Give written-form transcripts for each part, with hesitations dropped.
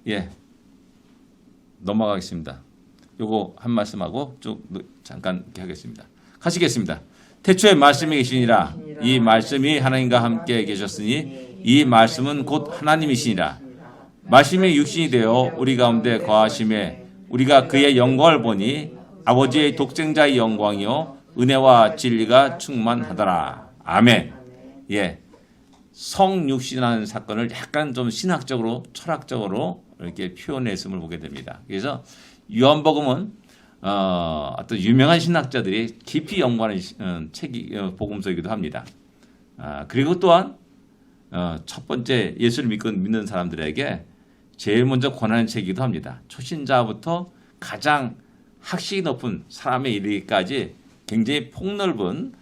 예, 넘어가겠습니다. 요거 한 말씀하고 쭉 잠깐 이렇게 하겠습니다. 가시겠습니다. 태초에 말씀이 계시니라. 이 말씀이 하나님과 함께 계셨으니 이 말씀은 곧 하나님이시니라. 말씀이 육신이 되어 우리 가운데 거하심에 우리가 그의 영광을 보니 아버지의 독생자의 영광이요 은혜와 진리가 충만하더라. 아멘. 예, 성육신하는 사건을 약간 좀 신학적으로 철학적으로 이렇게 표현했음을 보게 됩니다. 그래서 요한복음은 어떤 유명한 신학자들이 깊이 연구하는 책이 복음서이기도 합니다. 그리고 또한 첫 번째 예수를 믿는 사람들에게 제일 먼저 권하는 책이기도 합니다. 초신자부터 가장 학식이 높은 사람에 이르기까지 굉장히 폭넓은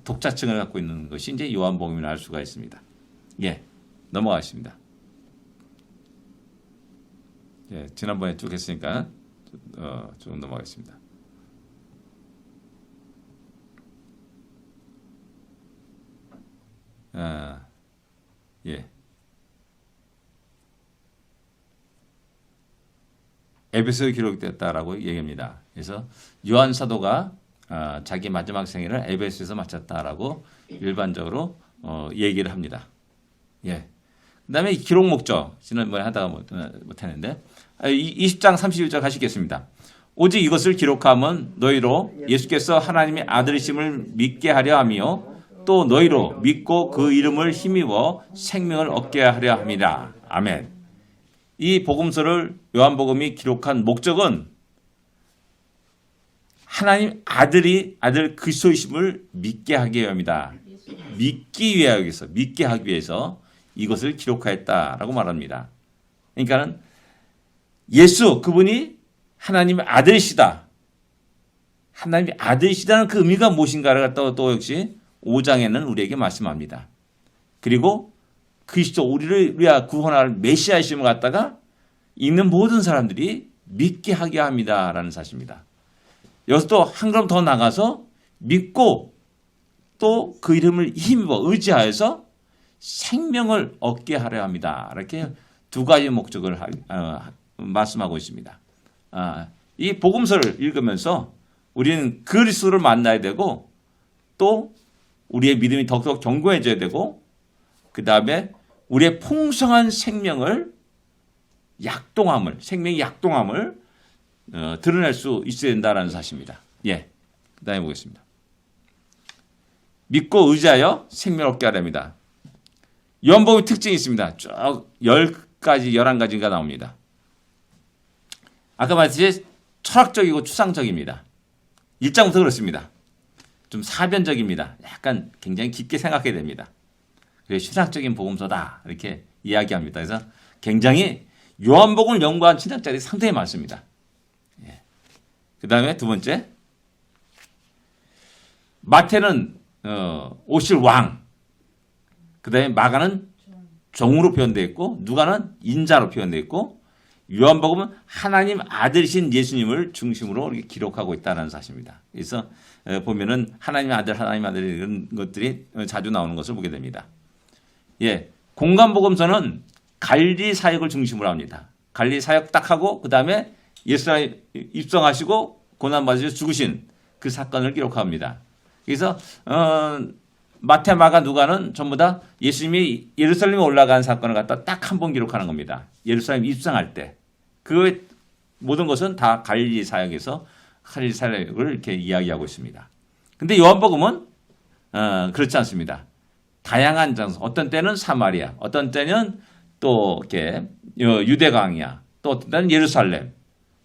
독자층을 갖고 있는 것이 이제 요한복음이라 할 수가 있습니다. 예, 넘어가겠습니다. 예, 지난번에 쭉 했으니까 좀 넘어가겠습니다. 예. 에베소에 기록됐다라고 얘기합니다. 그래서 요한 사도가 자기 마지막 생애를 에베소에서 마쳤다라고 일반적으로 얘기를 합니다. 예. 그다음에 기록 목적 지난번에 하다가 못했는데 20장 31절 가시겠습니다. 오직 이것을 기록함은 너희로 예수께서 하나님의 아들이심을 믿게 하려 하며 또 너희로 믿고 그 이름을 힘입어 생명을 얻게 하려 함이라. 아멘. 이 복음서를 요한복음이 기록한 목적은 하나님 아들 그리스도이심을 믿게 하게 합니다. 믿게 하기 위해서 이것을 기록하였다라고 말합니다. 그러니까는 예수 그분이 하나님의 아들이시다. 하나님의 아들이시다는 그 의미가 무엇인가를 갖다가 또 역시 5장에는 우리에게 말씀합니다. 그리고 그리스도 우리를 구원할 메시아이심을 갖다가 읽는 모든 사람들이 믿게 하게 합니다라는 사실입니다. 여기서 또 한 걸음 더 나가서 믿고 또 그 이름을 힘입어 의지하여서 생명을 얻게 하려 합니다. 이렇게 두 가지 목적을 말씀하고 있습니다. 이 복음서를 읽으면서 우리는 그리스도를 만나야 되고 또 우리의 믿음이 더욱더 견고해져야 되고 그 다음에 우리의 풍성한 생명의 약동함을 드러낼 수 있어야 된다는 사실입니다. 예, 그 다음에 보겠습니다. 믿고 의지하여 생명을 얻게 하렵니다. 요한복음의 특징이 있습니다. 쭉 10가지, 11가지가 나옵니다. 아까 말했듯이 철학적이고 추상적입니다. 1장부터 그렇습니다. 좀 사변적입니다. 약간 굉장히 깊게 생각해야 됩니다. 그래서 신학적인 복음서다 이렇게 이야기합니다. 그래서 굉장히 요한복음을 연구한 신학자들이 상당히 많습니다. 예. 그 다음에 두 번째 마태는 오실 왕, 그 다음에 마가는 종으로 표현되어 있고 누가는 인자로 표현되어 있고 요한복음은 하나님 아들이신 예수님을 중심으로 이렇게 기록하고 있다는 사실입니다. 그래서 보면은 하나님 아들 이런 것들이 자주 나오는 것을 보게 됩니다. 예, 공간복음서는 갈릴리 사역을 중심으로 합니다. 갈릴리 사역 딱 하고 그 다음에 예수님 입성하시고 고난받으셔서 죽으신 그 사건을 기록합니다. 그래서 마태, 마가, 누가는 전부 다 예수님이 예루살렘에 올라간 사건을 갖다 딱 한 번 기록하는 겁니다. 예루살렘 입성할 때. 그 모든 것은 다 갈릴리 사역에서 갈릴리 사역을 이렇게 이야기하고 있습니다. 근데 요한복음은 그렇지 않습니다. 다양한 장소, 어떤 때는 사마리아, 어떤 때는 또 이렇게 유대강이야, 또 어떤 때는 예루살렘,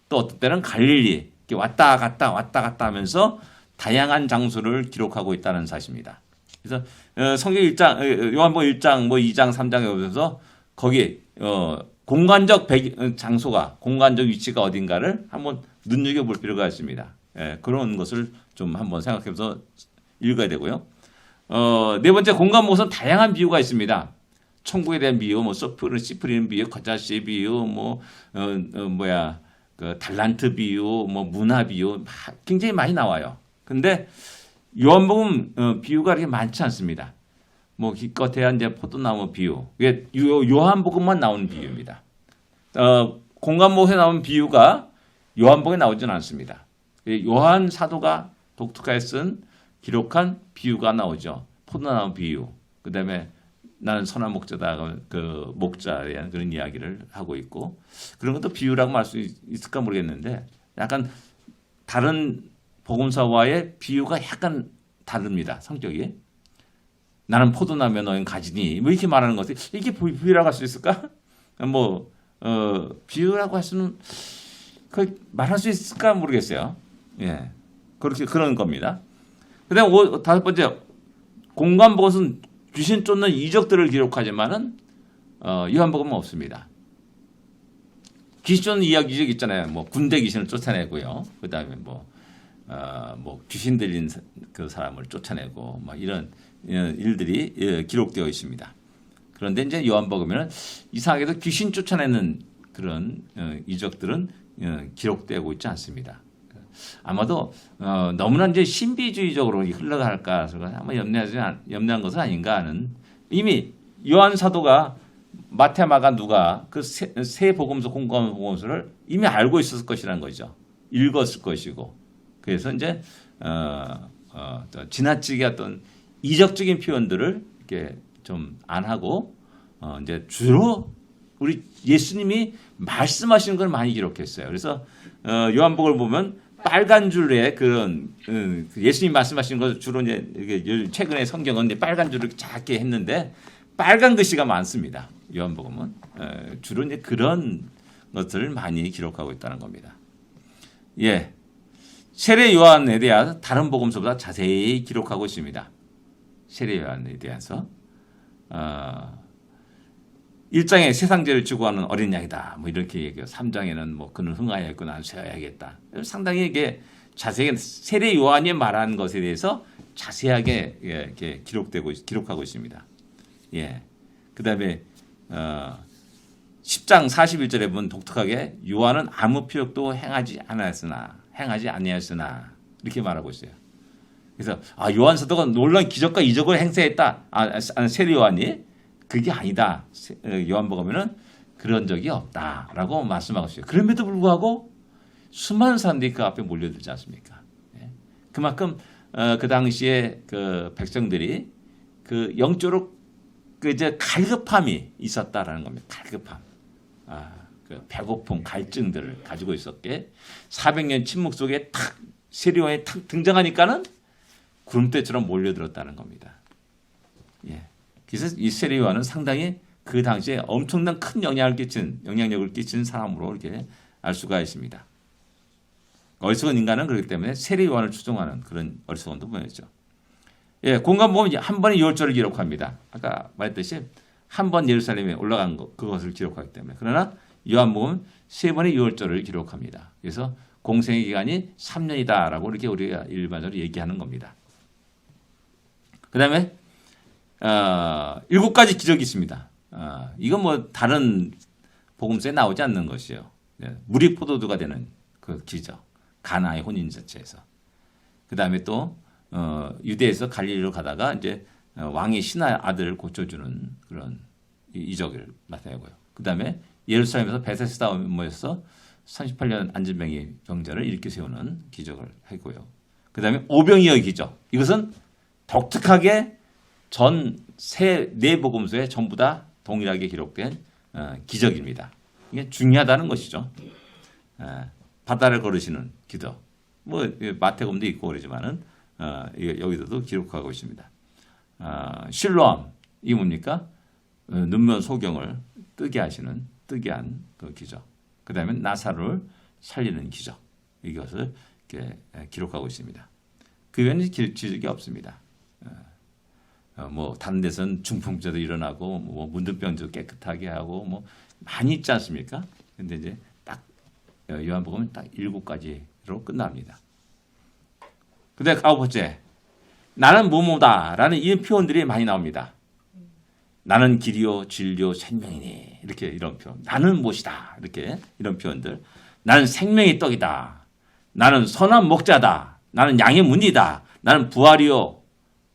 또 어떤 때는 갈릴리, 이렇게 왔다 갔다 하면서 다양한 장소를 기록하고 있다는 사실입니다. 그래서 성경 1장, 요한복음 1장, 2장, 3장에 보면서 거기 공간적 장소가, 공간적 위치가 어딘가를 한번 눈여겨볼 필요가 있습니다. 예, 그런 것을 좀 한번 생각해서 읽어야 되고요. 네 번째 공간 모습은 다양한 비유가 있습니다. 천국에 대한 비유, 뭐 씨 뿌리는 비유, 거자씨 비유, 그 달란트 비유, 문화 비유 굉장히 많이 나와요. 근데 요한복음 비유가 그렇게 많지 않습니다. 기껏해야 이제 포도나무 비유, 이게 요한복음만 나오는 비유입니다. 공관복에 나온 비유가 요한복에 나오지는 않습니다. 요한 사도가 독특하게 쓴 기록한 비유가 나오죠. 포도나무 비유. 그다음에 나는 선한 목자다. 그 목자에 대한 그런 이야기를 하고 있고 그런 것도 비유라고 말 수 있을까 모르겠는데 약간 다른 복음서와의 비유가 약간 다릅니다. 성격이. 나는 포도나무에 너희는 가지니 뭐 이렇게 말하는 것이 이게 비유라고 할 수 있을까? 뭐 비유라고 할 수는 말할 수 있을까 모르겠어요. 예, 그렇게 그런 겁니다. 그다음 다섯 번째 공관복음은 귀신 쫓는 이적들을 기록하지만은 요한복음은 없습니다. 귀신 쫓는 이적 있잖아요. 뭐 군대 귀신을 쫓아내고요. 그다음에 뭐 귀신 들린 그 사람을 쫓아내고 뭐 이런 일들이 기록되어 있습니다. 그런데 이제 요한복음에는 이상하게도 귀신 쫓아내는 그런 이적들은 기록되고 있지 않습니다. 아마도 너무나 이제 신비주의적으로 흘러갈까 아마 염려한 것은 아닌가 하는 이미 요한 사도가 마태, 마가, 누가 그 세 복음서 공관 복음서를 이미 알고 있었을 것이라는 거죠. 읽었을 것이고 그래서 이제 지나치게 어떤 이적적인 표현들을 이렇게 좀 안 하고 이제 주로 우리 예수님이 말씀하시는 걸 많이 기록했어요. 그래서 요한복음을 보면 빨간 줄에 그런 예수님 말씀하시는 것 주로 이제 최근에 성경은 이제 빨간 줄을 작게 했는데 빨간 글씨가 많습니다. 요한복음은 주로 이제 그런 것들을 많이 기록하고 있다는 겁니다. 예, 세례 요한에 대한 다른 복음서보다 자세히 기록하고 있습니다. 세례 요한에 대해서 1장에 세상죄를 지고 하는 어린 양이다. 뭐 이렇게 얘기해요. 3장에는 뭐 그는 흥하였고 난 쇠하야겠다. 상당히 이게 자세히 세례 요한이 말한 것에 대해서 자세하게 이렇게 기록하고 있습니다. 예. 그다음에 10장 41절에 보면 독특하게 요한은 아무 표적도 행하지 아니하였으나 이렇게 말하고 있어요. 그래서 요한 사도가 놀라운 기적과 이적을 행사했다. 세례 요한이 그게 아니다. 요한복음에는 그런 적이 없다라고 말씀하고 있어요. 그럼에도 불구하고 수많은 사람들이 그 앞에 몰려들지 않습니까? 그만큼 그 당시에 그 백성들이 그 영적으로 그 이제 갈급함이 있었다라는 겁니다. 갈급함, 그 배고픔, 갈증들을 가지고 있었기에 400년 침묵 속에 탁 세례 요한이 탁 등장하니까는 구름대처럼 몰려들었다는 겁니다. 예. 그래서 이 세례 요한은 상당히 그 당시에 엄청난 큰 영향력을 끼친 사람으로 이렇게 알 수가 있습니다. 어리석은 인간은 그렇기 때문에 세례 요한을 추종하는 그런 어리석음도 보였죠. 예, 공관복음은 한 번의 유월절을 기록합니다. 아까 말했듯이 한 번 예루살렘에 올라간 그것을 기록하기 때문에. 그러나 요한복음은 세 번의 유월절을 기록합니다. 그래서 공생의 기간이 3년이다라고 이렇게 우리가 일반적으로 얘기하는 겁니다. 그 다음에 7가지 기적이 있습니다. 이건 뭐 다른 복음서에 나오지 않는 것이요. 물이 포도주가 되는 그 기적. 가나의 혼인잔치에서. 그 다음에 또 유대에서 갈릴리로 가다가 이제 왕의 신하 아들을 고쳐주는 그런 이적을 나타내고요. 그 다음에 예루살렘에서 베데스다 모여서 38년 안진병이 병자를 일으켜 세우는 기적을 했고요. 그 다음에 오병이어의 기적. 이것은 독특하게 전 네 복음서에 전부 다 동일하게 기록된 기적입니다. 이게 중요하다는 것이죠. 바다를 걸으시는 기적. 뭐 마태복음도 있고 그러지만은 여기서도 기록하고 있습니다. 실로암 이게 뭡니까? 눈먼 소경을 뜨게 한 그 기적. 그다음에 나사로를 살리는 기적. 이것을 이렇게 기록하고 있습니다. 그 외에는 기적이 없습니다. 뭐 다른 데서는 중풍자도 일어나고 뭐 문둥병도 깨끗하게 하고 뭐 많이 있지 않습니까? 근데 이제 딱 요한복음은 딱 7가지로 끝납니다. 근데 9번째 나는 뭐뭐다라는 이 표현들이 많이 나옵니다. 나는 길이요 진리요 생명이니 이렇게 이런 표현. 나는 무엇이다 이렇게 이런 표현들. 나는 생명의 떡이다. 나는 선한 목자다. 나는 양의 문이다. 나는 부활이요.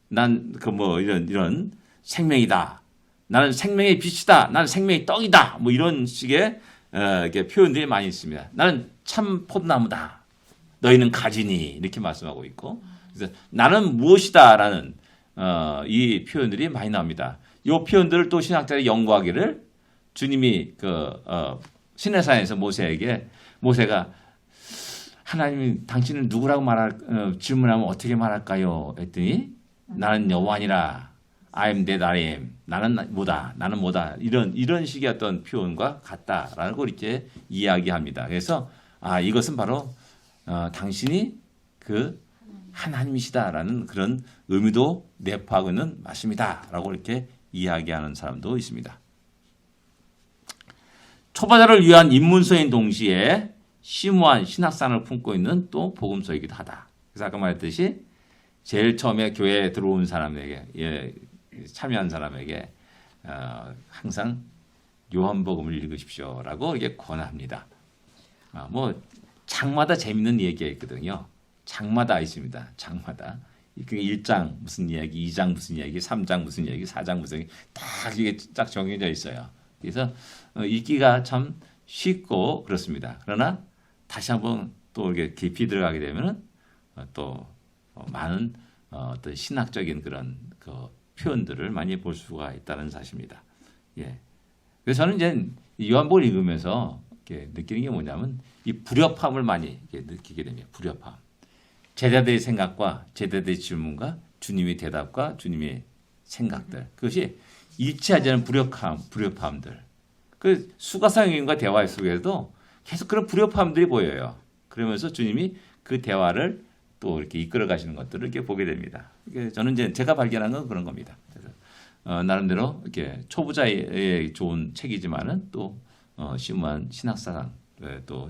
난 그 뭐 이런 생명이다. 나는 생명의 빛이다. 나는 생명의 떡이다. 뭐 이런 식의 이렇게 표현들이 많이 있습니다. 나는 참 포도나무다. 너희는 가지니 이렇게 말씀하고 있고, 그래서 나는 무엇이다라는 이 표현들이 많이 나옵니다. 이 표현들을 또 신학자들이 연구하기를 주님이 시내산에서 모세가 하나님이 당신은 누구라고 질문하면 어떻게 말할까요? 했더니 나는 여호와니라. I am that I am. 나는 뭐다. 이런 식의 어떤 표현과 같다라는 걸 이렇게 이야기합니다. 그래서 이것은 바로 당신이 그 하나님이시다라는 그런 의미도 내포하고 있는 말씀이다라고 이렇게 이야기하는 사람도 있습니다. 초보자를 위한 입문서인 동시에 심오한 신학상을 품고 있는 또 복음서이기도 하다. 그래서 아까 말했듯이 제일 처음에 교회에 들어온 사람에게 참여한 사람에게 항상 요한복음을 읽으십시오라고 이게 권합니다. 뭐 장마다 재밌는 얘기가 있거든요. 장마다 있습니다. 장마다. 그 1장 무슨 이야기, 2장 무슨 이야기, 3장 무슨 이야기, 4장 무슨 이야기 딱 이게 딱 정해져 있어요. 그래서 읽기가 참 쉽고 그렇습니다. 그러나 다시 한번 또 이렇게 깊이 들어가게 되면은 또 많은 어떤 신학적인 그런 그 표현들을 많이 볼 수가 있다는 사실입니다. 예. 그래서 저는 이제 요한복음을 읽으면서 이렇게 느끼는 게 뭐냐면 이 불협화음을 많이 이렇게 느끼게 됩니다. 불협화음. 제자들의 생각과 제자들의 질문과 주님의 대답과 주님의 생각들. 그것이 일치하지 않은 불협화음들. 그 수가상인과 대화 속에서도 계속 그런 불협화음들이 보여요. 그러면서 주님이 그 대화를 또 이렇게 이끌어 가시는 것들을 이렇게 보게 됩니다. 저는 이제 제가 발견한 건 그런 겁니다. 그래서 나름대로 이렇게 초보자의 좋은 책이지만은 또 심오한 신학사상 또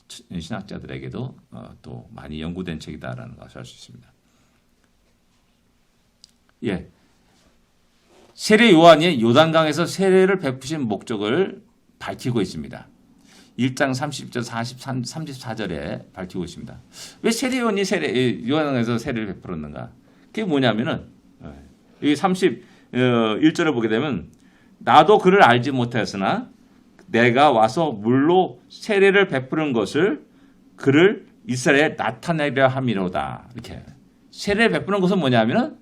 신학자들에게도 또 많이 연구된 책이다라는 것을 알 수 있습니다. 예. 세례 요한이 요단강에서 세례를 베푸신 목적을 밝히고 있습니다. 1장 30절 34절에 밝히고 있습니다. 왜 세례 요한이 요단강에서 세례를 베풀었는가? 그게 뭐냐면은 여기 31절을 보게 되면 나도 그를 알지 못하였으나 내가 와서 물로 세례를 베푸는 것을 그를 이스라엘에 나타내려 함이로다. 이렇게 세례를 베푸는 것은 뭐냐면은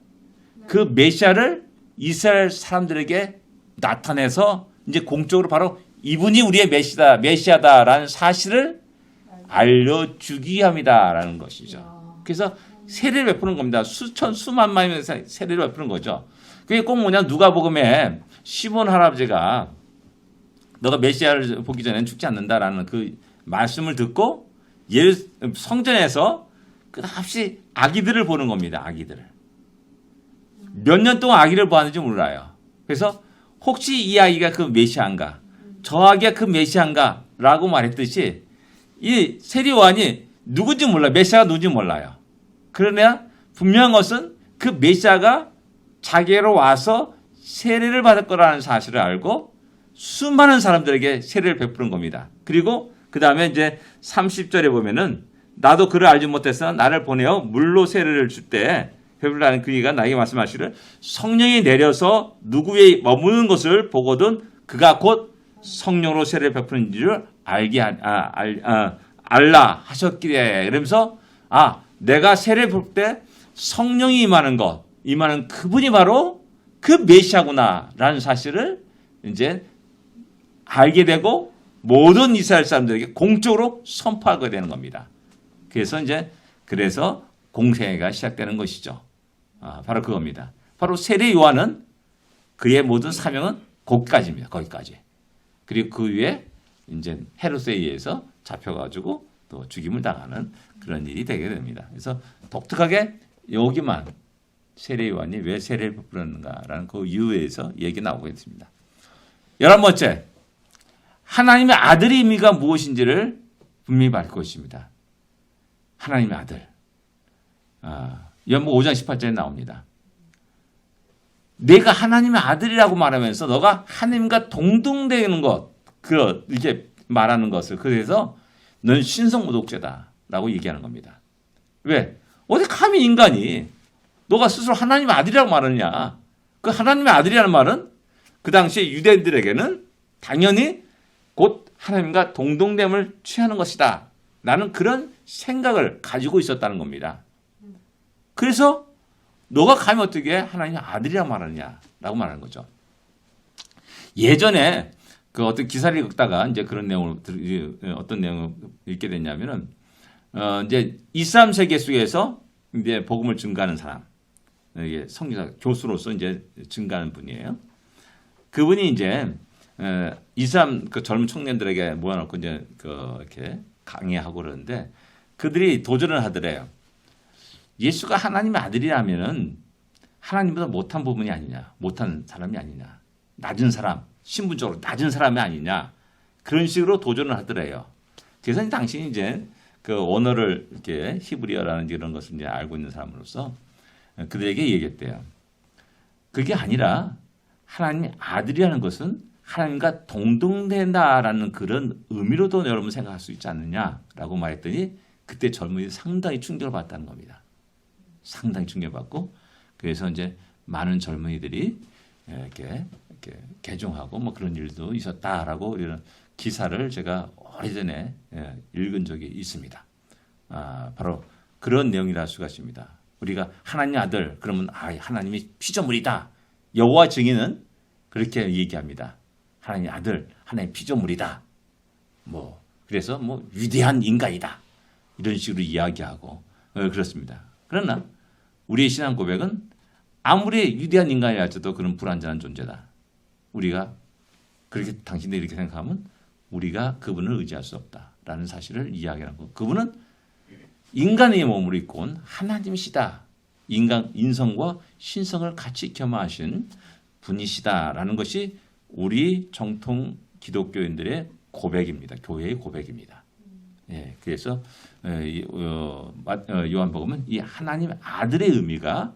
그 메시아를 이스라엘 사람들에게 나타내서 이제 공적으로 바로 이분이 우리의 메시아다라는 사실을 알려주기 함이다라는 것이죠. 그래서 세례를 베푸는 겁니다. 수만 마리의 세례를 베푸는 거죠. 그게 꼭 뭐냐, 누가복음에 시몬 할아버지가 너가 메시아를 보기 전에는 죽지 않는다라는 그 말씀을 듣고 성전에서 끝없이 아기들을 보는 겁니다. 아기들을. 몇 년 동안 아기를 보았는지 몰라요. 그래서 혹시 이 아기가 그 메시아인가, 저 아기가 그 메시아인가 라고 말했듯이 이 세례 요한이 누군지 몰라요. 메시아가 누군지 몰라요. 그러나 분명한 것은 그 메시아가 자기로 와서 세례를 받을 거라는 사실을 알고 수많은 사람들에게 세례를 베푸는 겁니다. 그리고 그 다음에 이제 30절에 보면은 나도 그를 알지 못해서 나를 보내어 물로 세례를 줄 때 베풀라는 그이가 나에게 말씀하시기를 성령이 내려서 누구 위에 머무는 것을 보거든 그가 곧 성령으로 세례를 베푸는 줄을 알라 하셨기에. 그러면서 내가 세례를 베풀 때 성령이 임하는 그분이 바로 그 메시아구나라는 사실을 이제 알게 되고 모든 이스라엘 사람들에게 공적으로 선포하게 되는 겁니다. 그래서 공생애가 시작되는 것이죠. 바로 그겁니다. 바로 세례 요한은 그의 모든 사명은 거기까지입니다. 거기까지. 그리고 그 위에 이제 헤롯에 의해서 잡혀가지고 또 죽임을 당하는 그런 일이 되게 됩니다. 그래서 독특하게 여기만 세례 요한이 왜 세례를 베풀었는가라는 그 이유에 대해서 얘기 나오고 있습니다. 11번째, 하나님의 아들의 의미가 무엇인지를 분명히 밝히고 있습니다. 하나님의 아들. 연복 5장 18절에 나옵니다. 내가 하나님의 아들이라고 말하면서 너가 하나님과 동등되는 것, 이렇게 말하는 것을, 그래서 넌 신성모독죄다라고 얘기하는 겁니다. 왜? 어디 감히 인간이 너가 스스로 하나님의 아들이라고 말하느냐? 그 하나님의 아들이라는 말은 그 당시에 유대인들에게는 당연히 곧 하나님과 동등됨을 취하는 것이다. 라는 그런 생각을 가지고 있었다는 겁니다. 그래서 너가 가면 어떻게 하나님의 아들이라 말하느냐라고 말하는 거죠. 예전에 그 어떤 기사를 읽다가 이제 그런 내용을 어떤 내용을 읽게 됐냐면은 이제 이슬람 세계 속에서 이제 복음을 증가하는 사람, 이게 선교사 교수로서 이제 증가하는 분이에요. 그분이 이제 이슬람 그 젊은 청년들에게 모아놓고 이제 그 이렇게 강의하고 그러는데 그들이 도전을 하더래요. 예수가 하나님의 아들이라면은 하나님보다 못한 부분이 아니냐, 못한 사람이 아니냐, 낮은 사람, 신분적으로 낮은 사람이 아니냐 그런 식으로 도전을 하더래요. 그래서 당신이 이제 그 언어를 이렇게 히브리어라는 이런 것을 이제 알고 있는 사람으로서 그들에게 얘기했대요. 그게 아니라 하나님의 아들이라는 것은 하나님과 동등된다라는 그런 의미로도 여러분 생각할 수 있지 않느냐라고 말했더니 그때 젊은이들이 상당히 충격을 받았다는 겁니다. 상당히 충격받고 그래서 이제 많은 젊은이들이 이렇게 개종하고 뭐 그런 일도 있었다라고 이런 기사를 제가 오래전에 읽은 적이 있습니다. 바로 그런 내용이라 할 수가 있습니다. 우리가 하나님 아들 그러면 하나님이 피조물이다. 여호와 증인은 그렇게 얘기합니다. 하나님 아들, 하나님 피조물이다. 뭐 그래서 뭐 위대한 인간이다. 이런 식으로 이야기하고 그렇습니다. 그러나 우리의 신앙 고백은 아무리 위대한 인간이 할지라도 그런 불완전한 존재다. 우리가 그렇게 당신들이 이렇게 생각하면 우리가 그분을 의지할 수 없다라는 사실을 이야기하고 그분은 인간의 몸으로 입고 온 하나님이시다. 인성과 신성을 같이 겸하신 분이시다라는 것이 우리 정통 기독교인들의 고백입니다. 교회의 고백입니다. 예, 그래서 요한복음은 이 하나님의 아들의 의미가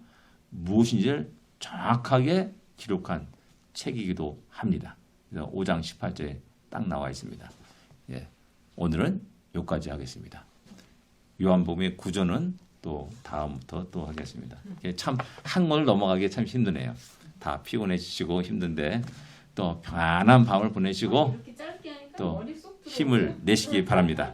무엇인지를 정확하게 기록한 책이기도 합니다. 그래서 5장 18절에 딱 나와 있습니다. 예, 오늘은 여기까지 하겠습니다. 요한복음의 구조는 또 다음부터 또 하겠습니다. 참 한국을 넘어가기 참 힘드네요. 다 피곤해지시고 힘든데 또 편안한 밤을 보내시고 또 힘을 내시기 바랍니다.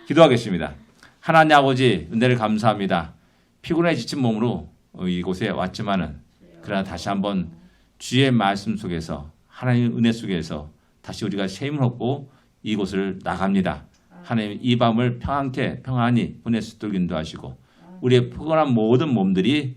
기도하겠습니다. 하나님 아버지 은혜를 감사합니다. 피곤해 지친 몸으로 이곳에 왔지만은 그러나 다시 한번 주의 말씀 속에서 하나님의 은혜 속에서 다시 우리가 새 힘을 얻고 이곳을 나갑니다. 하나님 이 밤을 평안히 보낼 수 있도록 인도하시고 우리의 피곤한 모든 몸들이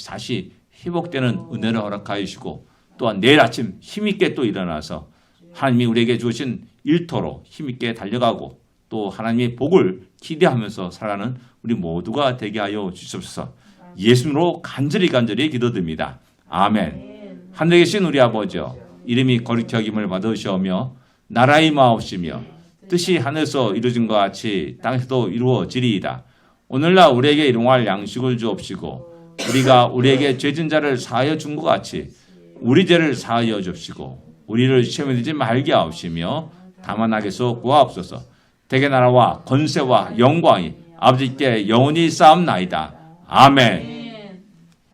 다시 회복되는 은혜를 허락하여 주시고 또한 내일 아침 힘있게 또 일어나서 하나님이 우리에게 주신 일터로 힘있게 달려가고 또 하나님의 복을 기대하면서 살아가는 우리 모두가 되게 하여 주시옵소서. 예수님으로 간절히 기도드립니다. 아멘. 하늘에 계신 우리 아버지여 이름이 거룩히 여김을 받으시오며 나라의 마옵시며 뜻이 하늘에서 이루어진 것 같이 땅에서도 이루어지리이다. 오늘날 우리에게 일용할 양식을 주옵시고 우리가 우리에게 죄진 자를 사하여 준 것 같이 우리 죄를 사하여 주옵시고 우리를 시험에 들지 말게 하옵시며 다만 악에서 구하옵소서. 대개 나라와 권세와 영광이 아버지께 영원히 쌓옵나이다. 아멘.